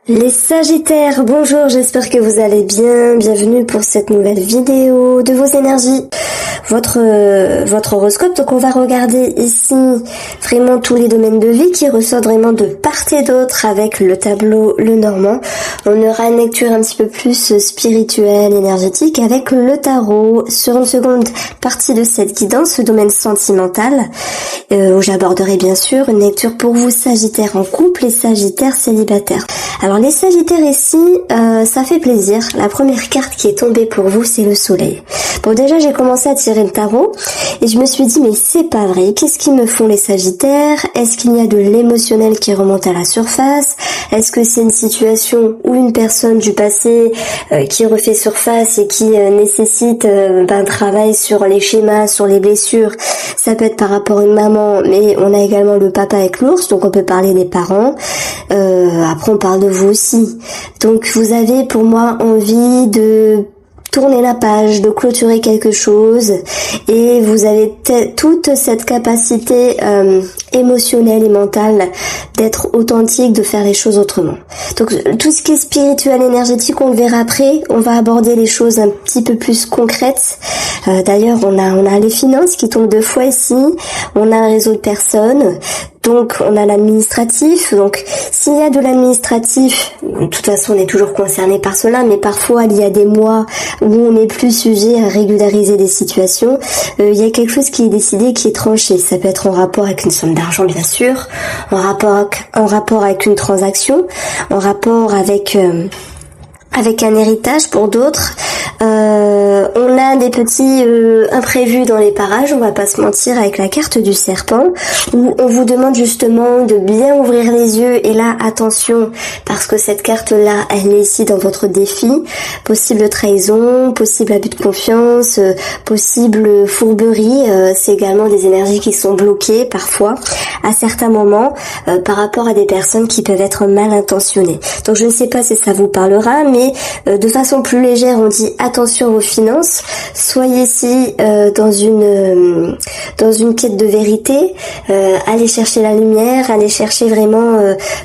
Les Sagittaires, bonjour, j'espère que vous allez bien. Bienvenue pour cette nouvelle vidéo de vos énergies. Votre horoscope, donc on va regarder ici vraiment tous les domaines de vie qui ressortent vraiment de part et d'autre avec le tableau Le Normand. On aura une lecture un petit peu plus spirituelle, énergétique avec le tarot sur une seconde partie de cette guidance, le domaine sentimental, où j'aborderai bien sûr une lecture pour vous Sagittaires en couple et Sagittaires célibataires. Alors les Sagittaires ici, ça fait plaisir. La première carte qui est tombée pour vous, c'est le soleil. Bon, déjà j'ai commencé à tirer le tarot et je me suis dit mais c'est pas vrai, qu'est-ce qu'ils me font les Sagittaires? Est-ce qu'il y a de l'émotionnel qui remonte à la surface? Est-ce que c'est une situation ou une personne du passé qui refait surface et qui nécessite un travail sur les schémas, sur les blessures? Ça peut être par rapport à une maman, mais on a également le papa avec l'ours, donc on peut parler des parents. Après on parle de vous aussi. Donc vous avez pour moi envie de tourner la page, de clôturer quelque chose et vous avez toute cette capacité émotionnelle et mentale d'être authentique, de faire les choses autrement. Donc tout ce qui est spirituel, énergétique, on le verra après. On va aborder les choses un petit peu plus concrètes. D'ailleurs, on a les finances qui tombent deux fois ici. On a un réseau de personnes. Donc on a l'administratif, donc s'il y a de l'administratif, de toute façon on est toujours concerné par cela, mais parfois il y a des mois où on est plus sujet à régulariser des situations, il y a quelque chose qui est décidé, qui est tranché. Ça peut être en rapport avec une somme d'argent bien sûr, en rapport avec une transaction, en rapport avec un héritage pour d'autres. On a des petits imprévus dans les parages, on va pas se mentir, avec la carte du serpent, où on vous demande justement de bien ouvrir les yeux, et là, attention, parce que cette carte-là, elle est ici dans votre défi, possible trahison, possible abus de confiance, possible fourberie, c'est également des énergies qui sont bloquées, parfois, à certains moments, par rapport à des personnes qui peuvent être mal intentionnées. Donc je ne sais pas si ça vous parlera, mais de façon plus légère, on dit attention aux finances, soyez ici dans une quête de vérité, allez chercher la lumière, allez chercher vraiment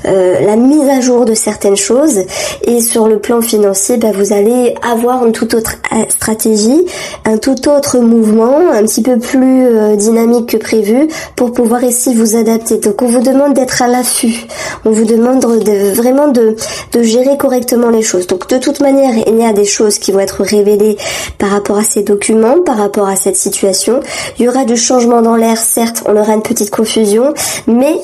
la mise à jour de certaines choses, et sur le plan financier, vous allez avoir une toute autre stratégie, un tout autre mouvement, un petit peu plus dynamique que prévu pour pouvoir ici vous adapter. Donc on vous demande d'être à l'affût, on vous demande vraiment de gérer correctement les choses. Donc de toute manière, il y a des choses qui vont être révélées par rapport à ces documents, par rapport à cette situation. Il y aura du changement dans l'air, certes, on aura une petite confusion, mais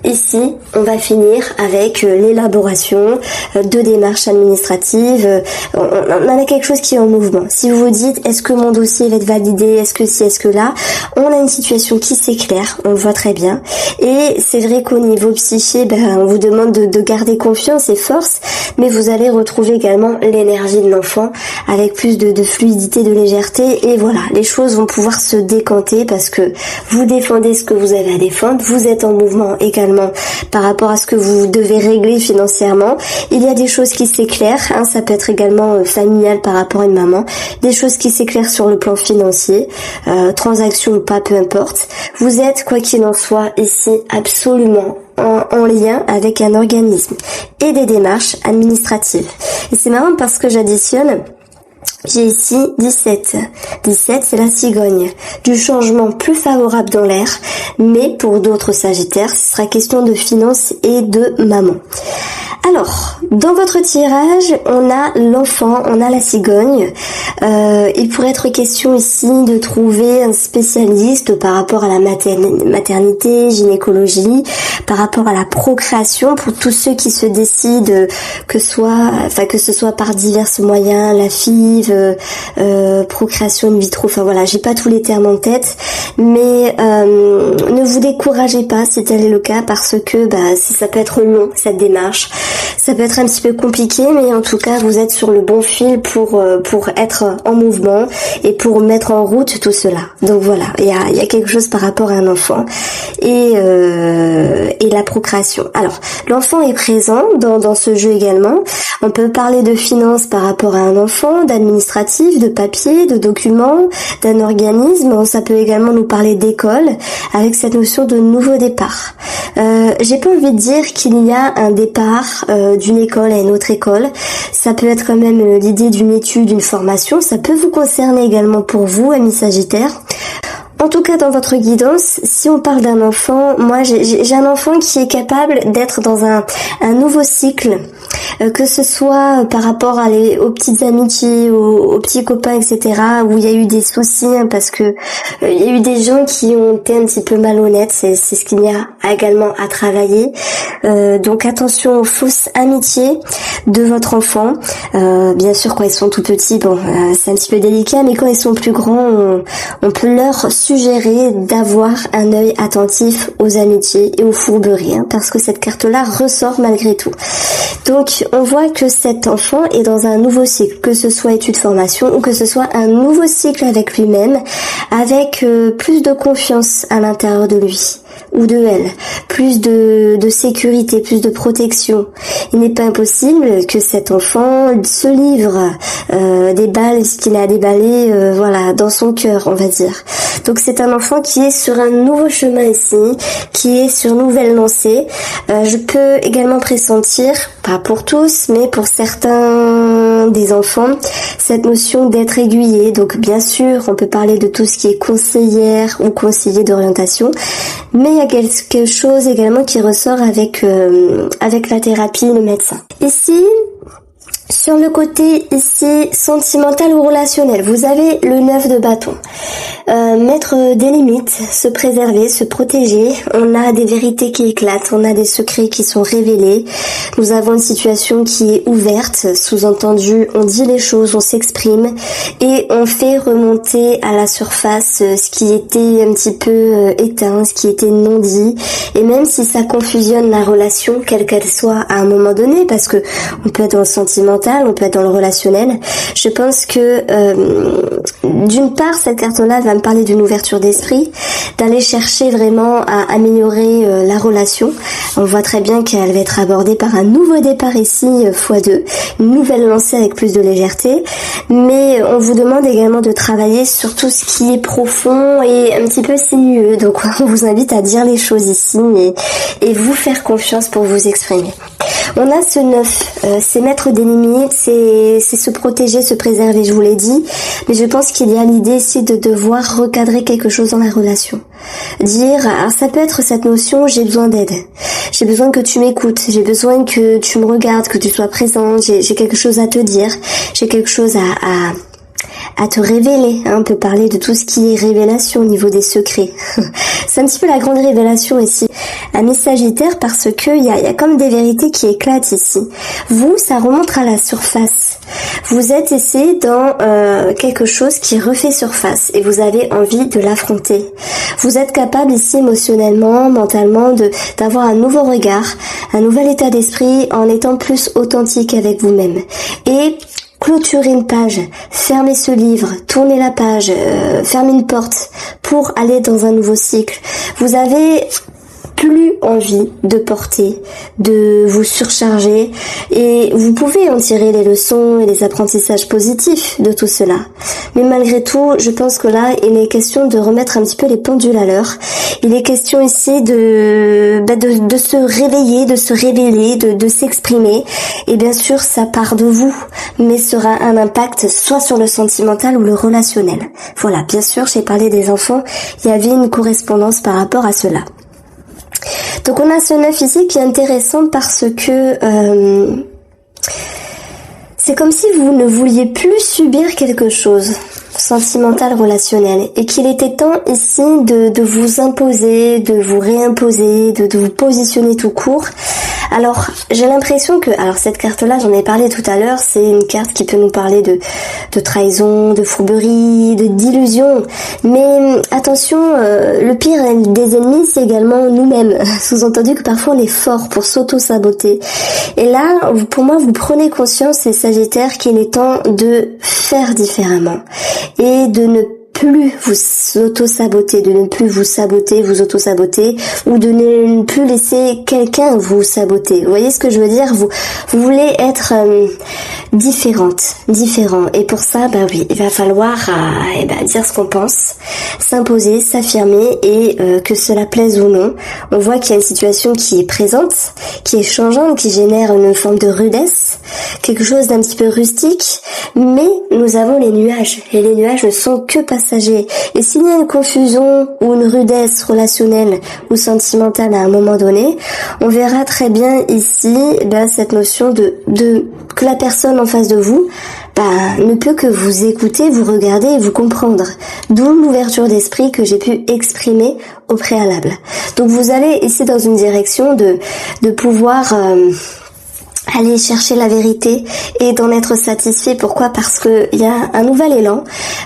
ici, on va finir avec l'élaboration de démarches administratives. On a quelque chose qui est en mouvement. Si vous vous dites, est-ce que mon dossier va être validé, est-ce que ci, est-ce que là, on a une situation qui s'éclaire, on le voit très bien. Et c'est vrai qu'au niveau psyché, on vous demande de garder confiance et force, mais vous allez retrouver également l'énergie de l'enfant avec plus de fluidité, de légèreté. Et voilà, les choses vont pouvoir se décanter parce que vous défendez ce que vous avez à défendre, vous êtes en mouvement également par rapport à ce que vous devez régler financièrement. Il y a des choses qui s'éclairent, ça peut être également familial par rapport à une maman, des choses qui s'éclairent sur le plan financier, transaction ou pas, peu importe. Vous êtes, quoi qu'il en soit, ici absolument en lien avec un organisme et des démarches administratives. Et c'est marrant parce que j'additionne, j'ai ici 17. 17, c'est la cigogne. Du changement plus favorable dans l'air, mais pour d'autres Sagittaires, ce sera question de finances et de maman. Alors, dans votre tirage, on a l'enfant, on a la cigogne. Il pourrait être question ici de trouver un spécialiste par rapport à la maternité, gynécologie, par rapport à la procréation pour tous ceux qui se décident que ce soit par divers moyens, la FIV, procréation in vitro, voilà, j'ai pas tous les termes en tête, mais ne vous découragez pas si tel est le cas, parce que ça peut être long cette démarche. Ça peut être un petit peu compliqué, mais en tout cas, vous êtes sur le bon fil pour être en mouvement et pour mettre en route tout cela. Donc voilà, il y a quelque chose par rapport à un enfant et la procréation. Alors, l'enfant est présent dans ce jeu également. On peut parler de finances par rapport à un enfant, d'administratif, de papier, de documents, d'un organisme. Ça peut également nous parler d'école, avec cette notion de nouveau départ. J'ai pas envie de dire qu'il y a un départ d'une école à une autre école. Ça peut être quand même l'idée d'une étude, d'une formation. Ça peut vous concerner également pour vous, amis Sagittaires. En tout cas, dans votre guidance, si on parle d'un enfant, moi j'ai un enfant qui est capable d'être dans un nouveau cycle, que ce soit par rapport aux petites amitiés, aux petits copains, etc., où il y a eu des soucis, parce que il y a eu des gens qui ont été un petit peu malhonnêtes, c'est ce qu'il y a également à travailler. Donc attention aux fausses amitiés de votre enfant. Bien sûr, quand ils sont tout petits, c'est un petit peu délicat, mais quand ils sont plus grands, on peut leur suggérer d'avoir un œil attentif aux amitiés et aux fourberies, parce que cette carte-là ressort malgré tout. Donc, on voit que cet enfant est dans un nouveau cycle, que ce soit études-formation ou que ce soit un nouveau cycle avec lui-même, avec plus de confiance à l'intérieur de lui ou de elle, plus de sécurité, plus de protection. Il n'est pas impossible que cet enfant se livre, déballe ce qu'il a déballé, dans son cœur, on va dire. Donc c'est un enfant qui est sur un nouveau chemin ici, qui est sur nouvelle lancée. Je peux également pressentir, pas pour tous, mais pour certains des enfants, cette notion d'être aiguillé. Donc bien sûr, on peut parler de tout ce qui est conseillère ou conseiller d'orientation, mais il y a quelque chose également qui ressort avec la thérapie, le médecin. Ici, sur le côté ici sentimental ou relationnel, vous avez le 9 de bâton. Mettre des limites, se préserver, se protéger. On a des vérités qui éclatent, on a des secrets qui sont révélés. Nous avons une situation qui est ouverte, sous-entendu, on dit les choses, on s'exprime et on fait remonter à la surface ce qui était un petit peu éteint, ce qui était non dit. Et même si ça confusionne la relation, quelle qu'elle soit à un moment donné, parce que on peut être dans le sentimental, on peut être dans le relationnel, je pense que d'une part, cette carte-là va me parler d'une ouverture d'esprit, d'aller chercher vraiment à améliorer la relation. On voit très bien qu'elle va être abordée par un nouveau départ ici, x2, une nouvelle lancée avec plus de légèreté, mais on vous demande également de travailler sur tout ce qui est profond et un petit peu sinueux, donc on vous invite à dire les choses ici et vous faire confiance pour vous exprimer. On a ce 9, c'est mettre des limites, c'est se protéger, se préserver, je vous l'ai dit, mais je pense qu'il y a l'idée ici de devoir recadrer quelque chose dans la relation. Dire, alors ça peut être cette notion, j'ai besoin d'aide, j'ai besoin que tu m'écoutes, j'ai besoin que tu me regardes, que tu sois présente, j'ai quelque chose à te dire, j'ai quelque chose à te révéler, on peut parler de tout ce qui est révélation au niveau des secrets. C'est un petit peu la grande révélation ici, amis Sagittaire, parce que il y a comme des vérités qui éclatent ici. Vous, ça remonte à la surface. Vous êtes ici dans quelque chose qui refait surface et vous avez envie de l'affronter. Vous êtes capable ici émotionnellement, mentalement, d'avoir un nouveau regard, un nouvel état d'esprit en étant plus authentique avec vous-même. Et clôturer une page, fermer ce livre, tourner la page, fermer une porte pour aller dans un nouveau cycle. Vous avez plus envie de porter, de vous surcharger et vous pouvez en tirer les leçons et les apprentissages positifs de tout cela. Mais malgré tout, je pense que là, il est question de remettre un petit peu les pendules à l'heure. Il est question ici de se réveiller, de se révéler, de s'exprimer. Et bien sûr, ça part de vous, mais sera un impact soit sur le sentimental ou le relationnel. Voilà, bien sûr, j'ai parlé des enfants, il y avait une correspondance par rapport à cela. Donc on a ce 9 ici qui est intéressant parce que c'est comme si vous ne vouliez plus subir quelque chose sentimental, relationnel, et qu'il était temps ici de vous imposer, de vous réimposer, de vous positionner tout court. Alors, j'ai l'impression que, alors cette carte-là, j'en ai parlé tout à l'heure, c'est une carte qui peut nous parler de trahison, de fourberie, d'illusion. Mais attention, le pire des ennemis, c'est également nous-mêmes. Sous-entendu que parfois on est fort pour s'auto-saboter. Et là, pour moi, vous prenez conscience, les Sagittaires, qu'il est temps de faire différemment. Et de ne plus vous auto-saboter, de ne plus vous saboter, vous auto-saboter, ou de ne plus laisser quelqu'un vous saboter. Vous voyez ce que je veux dire? Vous voulez être différents. Et pour ça, bah oui, il va falloir dire ce qu'on pense, s'imposer, s'affirmer et que cela plaise ou non. On voit qu'il y a une situation qui est présente, qui est changeante, qui génère une forme de rudesse, quelque chose d'un petit peu rustique, mais nous avons les nuages et les nuages ne sont que passagers. Et s'il y a une confusion ou une rudesse relationnelle ou sentimentale à un moment donné, on verra très bien ici cette notion de que la personne en face de vous ne peut que vous écouter, vous regarder et vous comprendre. D'où l'ouverture d'esprit que j'ai pu exprimer au préalable. Donc vous allez ici dans une direction de pouvoir aller chercher la vérité et d'en être satisfait. Pourquoi? Parce que il y a un nouvel élan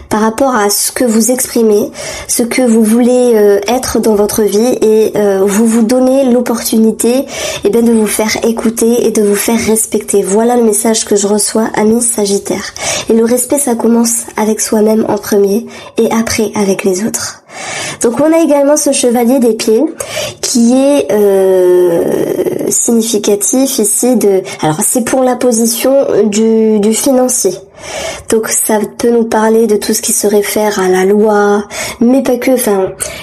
par rapport à ce que vous exprimez, ce que vous voulez être dans votre vie et vous vous donnez l'opportunité de vous faire écouter et de vous faire respecter. Voilà le message que je reçois, amis Sagittaire. Et le respect, ça commence avec soi-même en premier et après avec les autres. Donc on a également ce chevalier d'épée qui est significatif ici alors c'est pour la position du financier. Donc ça peut nous parler de tout ce qui se réfère à la loi, mais pas que,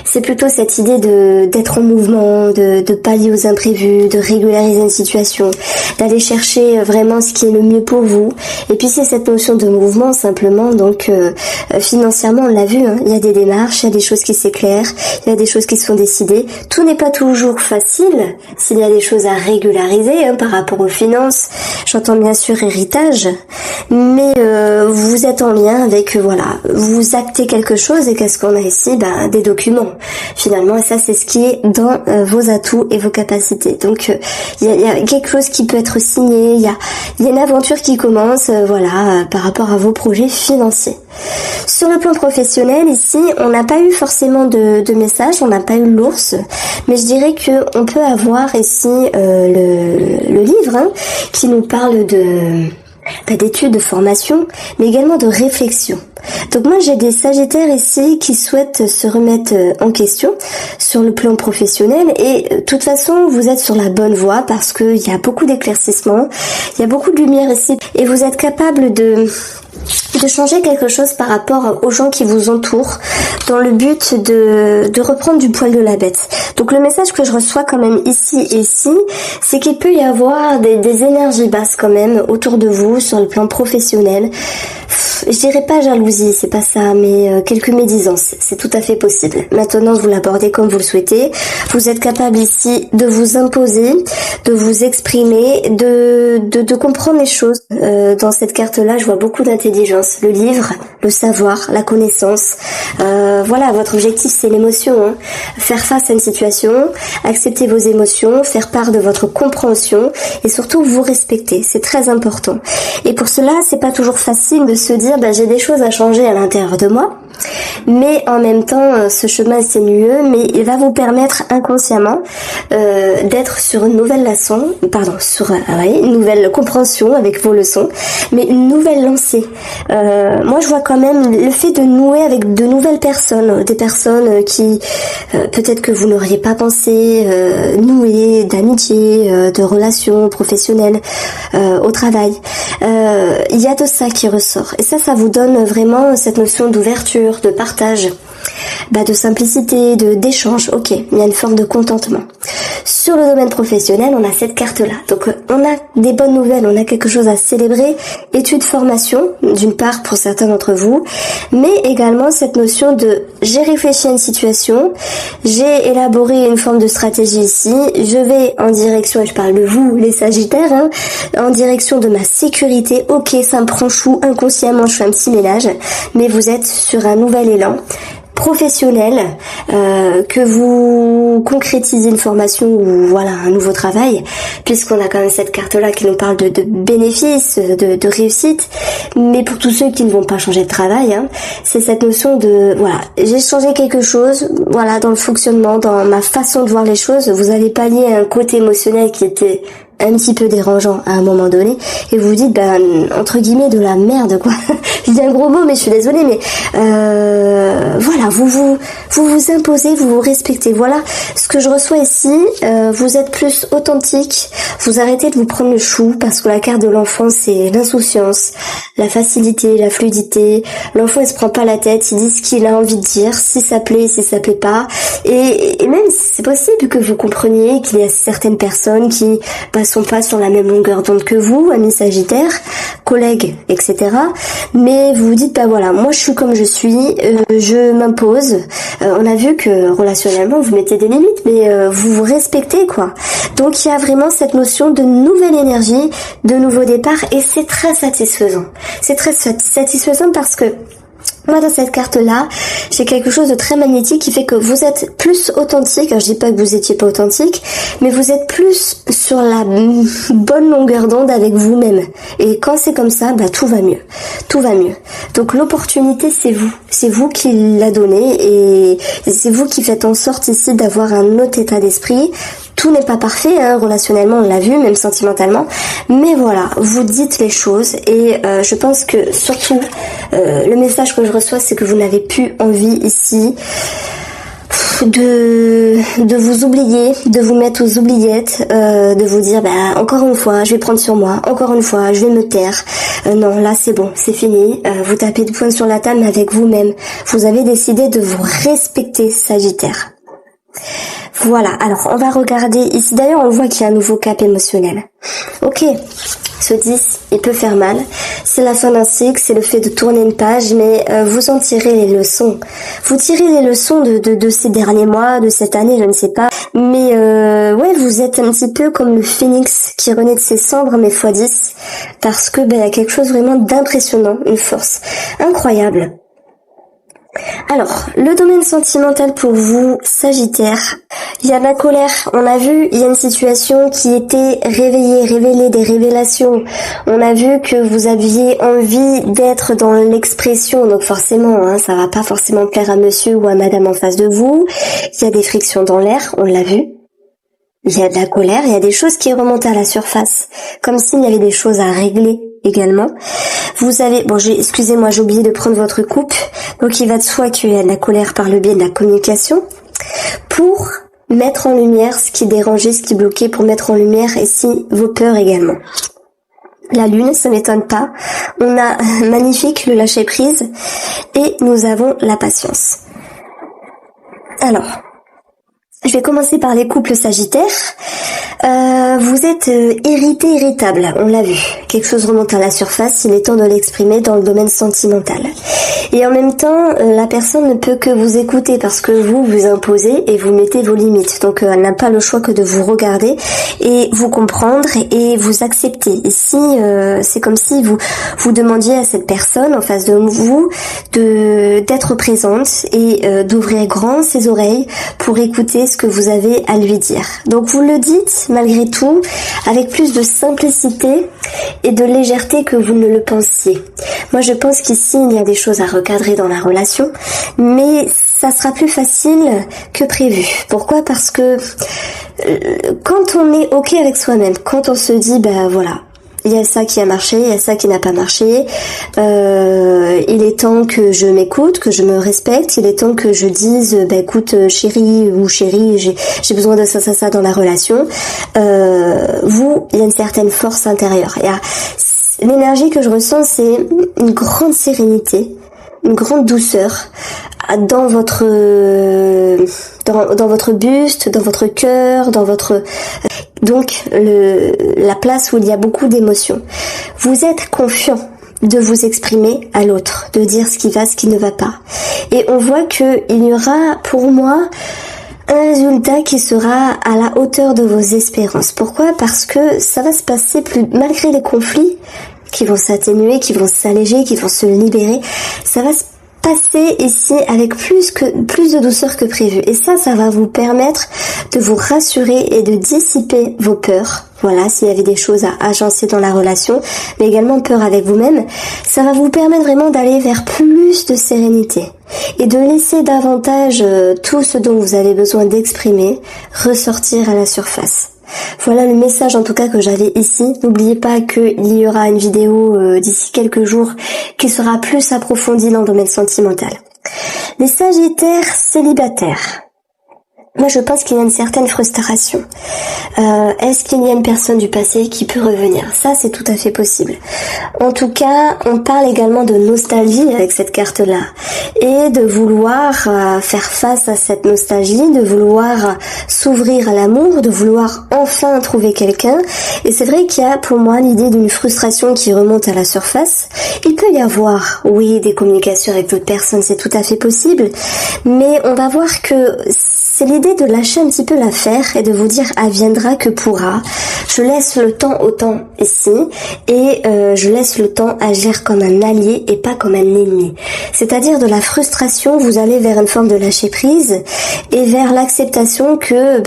c'est plutôt cette idée d'être en mouvement, de pallier aux imprévus, de régulariser une situation, d'aller chercher vraiment ce qui est le mieux pour vous. Et puis c'est cette notion de mouvement simplement, donc financièrement on l'a vu, il y a des démarches, il y a des choses qui s'éclairent, il y a des choses qui sont décidées. Tout n'est pas toujours facile s'il y a des choses à régulariser par rapport aux finances. J'entends bien sûr héritage, mais vous êtes en lien avec, vous actez quelque chose et qu'est-ce qu'on a ici? Des documents, finalement, et ça c'est ce qui est dans vos atouts et vos capacités. Donc il y a quelque chose qui peut être signé, il y a une aventure qui commence, par rapport à vos projets financiers. Sur le plan professionnel, ici, on n'a pas eu forcément de message, on n'a pas eu l'ours, mais je dirais que on peut avoir ici le livre qui nous parle d'études, de formation, mais également de réflexion. Donc moi j'ai des Sagittaires ici qui souhaitent se remettre en question sur le plan professionnel et de toute façon vous êtes sur la bonne voie parce qu'il y a beaucoup d'éclaircissements, il y a beaucoup de lumière ici et vous êtes capable de changer quelque chose par rapport aux gens qui vous entourent dans le but de reprendre du poil de la bête. Donc le message que je reçois quand même ici et ici, c'est qu'il peut y avoir des énergies basses quand même autour de vous sur le plan professionnel. Je dirais pas jalousie, c'est pas ça, mais quelques médisances, c'est tout à fait possible. Maintenant, vous l'abordez comme vous le souhaitez. Vous êtes capable ici de vous imposer, de vous exprimer, de comprendre les choses. Dans cette carte-là, je vois beaucoup d'intelligence. Le livre, le savoir, la connaissance. Votre objectif, c'est l'émotion. Faire face à une situation, accepter vos émotions, faire part de votre compréhension et surtout vous respecter. C'est très important. Et pour cela, c'est pas toujours facile de se dire j'ai des choses à changer à l'intérieur de moi, mais en même temps ce chemin est sinueux, mais il va vous permettre inconsciemment d'être sur une nouvelle une nouvelle compréhension avec vos leçons, mais une nouvelle lancée. Moi je vois quand même le fait de nouer avec de nouvelles personnes, des personnes qui peut-être que vous n'auriez pas pensé nouer d'amitié, de relations professionnelles au travail. Il y a de ça qui ressort et ça vous donne vraiment cette notion d'ouverture, de partage, de simplicité, d'échange. Ok, il y a une forme de contentement. Sur le domaine professionnel, on a cette carte-là. Donc on a des bonnes nouvelles, on a quelque chose à célébrer. Études, formation, d'une part pour certains d'entre vous, mais également cette notion de j'ai réfléchi à une situation, j'ai élaboré une forme de stratégie ici, je vais en direction, et je parle de vous les Sagittaires, en direction de ma sécurité. Ok, ça me prend chou, inconsciemment je fais un petit ménage, mais vous êtes sur un nouvel élan professionnel, que vous concrétisez une formation ou un nouveau travail, puisqu'on a quand même cette carte-là qui nous parle de bénéfices, de réussite, mais pour tous ceux qui ne vont pas changer de travail, c'est cette notion de j'ai changé quelque chose, dans le fonctionnement, dans ma façon de voir les choses, vous allez pallier un côté émotionnel qui était un petit peu dérangeant à un moment donné, et vous dites, entre guillemets, de la merde, quoi. Je dis un gros mot, mais je suis désolée, mais voilà, vous imposez, vous vous respectez. Voilà ce que je reçois ici. Vous êtes plus authentique, vous arrêtez de vous prendre le chou, parce que la carte de l'enfant, c'est l'insouciance, la facilité, la fluidité. L'enfant, il se prend pas la tête, il dit ce qu'il a envie de dire, si ça plaît, si ça plaît pas. Et même, c'est possible que vous compreniez qu'il y a certaines personnes qui sont pas sur la même longueur d'onde que vous, amis Sagittaires, collègues, etc. Mais vous vous dites, voilà, moi je suis comme je suis, je m'impose. On a vu que relationnellement, vous mettez des limites, mais vous vous respectez, quoi. Donc il y a vraiment cette notion de nouvelle énergie, de nouveau départ, et c'est très satisfaisant. C'est très satisfaisant parce que moi, dans cette carte-là, j'ai quelque chose de très magnétique qui fait que vous êtes plus authentique. Alors, je dis pas que vous étiez pas authentique, mais vous êtes plus sur la bonne longueur d'onde avec vous-même. Et quand c'est comme ça, tout va mieux. Tout va mieux. Donc, l'opportunité, c'est vous. C'est vous qui l'a donnée et c'est vous qui faites en sorte ici d'avoir un autre état d'esprit. Tout n'est pas parfait, relationnellement, on l'a vu, même sentimentalement. Mais voilà, vous dites les choses et je pense que surtout, le message que je reçois, c'est que vous n'avez plus envie ici de vous oublier, de vous mettre aux oubliettes, de vous dire encore une fois, je vais prendre sur moi, encore une fois, je vais me taire. Non, là c'est bon, c'est fini. Vous tapez de poing sur la table avec vous-même. Vous avez décidé de vous respecter, Sagittaire. Voilà, alors on va regarder ici, d'ailleurs on voit qu'il y a un nouveau cap émotionnel. Ok, ce 10, il peut faire mal, c'est la fin d'un cycle, c'est le fait de tourner une page, mais vous en tirez les leçons. Vous tirez les leçons de ces derniers mois, de cette année, je ne sais pas, mais ouais, vous êtes un petit peu comme le phénix qui renaît de ses cendres, mais x10, parce que il y a quelque chose vraiment d'impressionnant, une force incroyable. Alors, le domaine sentimental pour vous, Sagittaire, il y a de la colère. On a vu, il y a une situation qui était révélée, des révélations. On a vu que vous aviez envie d'être dans l'expression, donc forcément, ça va pas forcément plaire à monsieur ou à madame en face de vous. Il y a des frictions dans l'air, on l'a vu. Il y a de la colère, il y a des choses qui remontent à la surface, comme s'il y avait des choses à régler également. Vous avez, excusez-moi, j'ai oublié de prendre votre coupe. Donc il va de soi qu'il y a de la colère par le biais de la communication pour mettre en lumière ce qui dérangeait, ce qui bloquait, pour mettre en lumière ici vos peurs également. La lune, ça m'étonne pas. On a magnifique le lâcher prise et nous avons la patience. Alors, je vais commencer par les couples sagittaires. Vous êtes irritable, on l'a vu. Quelque chose remonte à la surface, il est temps de l'exprimer dans le domaine sentimental. Et en même temps, la personne ne peut que vous écouter parce que vous imposez et vous mettez vos limites. Donc elle n'a pas le choix que de vous regarder et vous comprendre et vous accepter. Ici, c'est comme si vous demandiez à cette personne en face de vous d'être présente et d'ouvrir grand ses oreilles pour écouter ce que vous avez à lui dire. Donc vous le dites malgré tout avec plus de simplicité et de légèreté que vous ne le pensiez. Moi je pense qu'ici il y a des choses à recadrer dans la relation, mais ça sera plus facile que prévu. Pourquoi ? Parce que quand on est ok avec soi-même, quand on se dit voilà, il y a ça qui a marché, il y a ça qui n'a pas marché, il est temps que je m'écoute, que je me respecte, il est temps que je dise écoute chérie ou chérie, j'ai besoin de ça dans la relation. Il y a une certaine force intérieure. L'énergie que je ressens, c'est une grande sérénité, une grande douceur dans votre buste, dans votre cœur, dans votre donc la place où il y a beaucoup d'émotions. Vous êtes confiant de vous exprimer à l'autre, de dire ce qui va, ce qui ne va pas. Et on voit que il y aura pour moi un résultat qui sera à la hauteur de vos espérances. Pourquoi ? Parce que ça va se passer malgré les conflits qui vont s'atténuer, qui vont s'alléger, qui vont se libérer. Ça va se passer ici avec plus de douceur que prévu. Et ça va vous permettre de vous rassurer et de dissiper vos peurs. Voilà, s'il y avait des choses à agencer dans la relation, mais également peur avec vous-même. Ça va vous permettre vraiment d'aller vers plus de sérénité et de laisser davantage tout ce dont vous avez besoin d'exprimer ressortir à la surface. Voilà le message en tout cas que j'avais ici. N'oubliez pas qu'il y aura une vidéo d'ici quelques jours qui sera plus approfondie dans le domaine sentimental. Les Sagittaires célibataires. Moi, je pense qu'il y a une certaine frustration. Est-ce qu'il y a une personne du passé qui peut revenir? Ça, c'est tout à fait possible. En tout cas, on parle également de nostalgie avec cette carte-là. Et de vouloir faire face à cette nostalgie, de vouloir s'ouvrir à l'amour, de vouloir enfin trouver quelqu'un. Et c'est vrai qu'il y a pour moi l'idée d'une frustration qui remonte à la surface. Il peut y avoir, oui, des communications avec d'autres personnes, c'est tout à fait possible. Mais on va voir que c'est l'idée de lâcher un petit peu l'affaire et de vous dire adviendra que pourra. Je laisse le temps au temps ici et je laisse le temps agir comme un allié et pas comme un ennemi. C'est-à-dire de la frustration, vous allez vers une forme de lâcher prise et vers l'acceptation que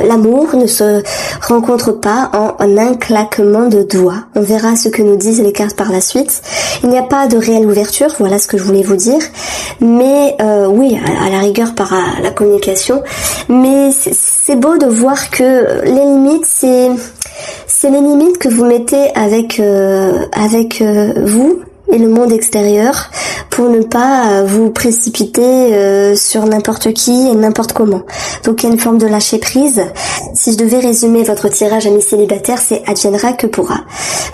l'amour ne se rencontre pas en un claquement de doigts. On verra ce que nous disent les cartes par la suite. Il n'y a pas de réelle ouverture, voilà ce que je voulais vous dire. Mais oui, à la rigueur par la communication. Mais c'est beau de voir que les limites, c'est les limites que vous mettez avec vous et le monde extérieur pour ne pas vous précipiter sur n'importe qui et n'importe comment. Donc il y a une forme de lâcher prise. Si je devais résumer votre tirage amis célibataires, c'est adviendra que pourra.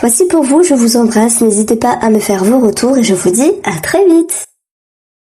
Voici pour vous, je vous embrasse, n'hésitez pas à me faire vos retours et je vous dis à très vite.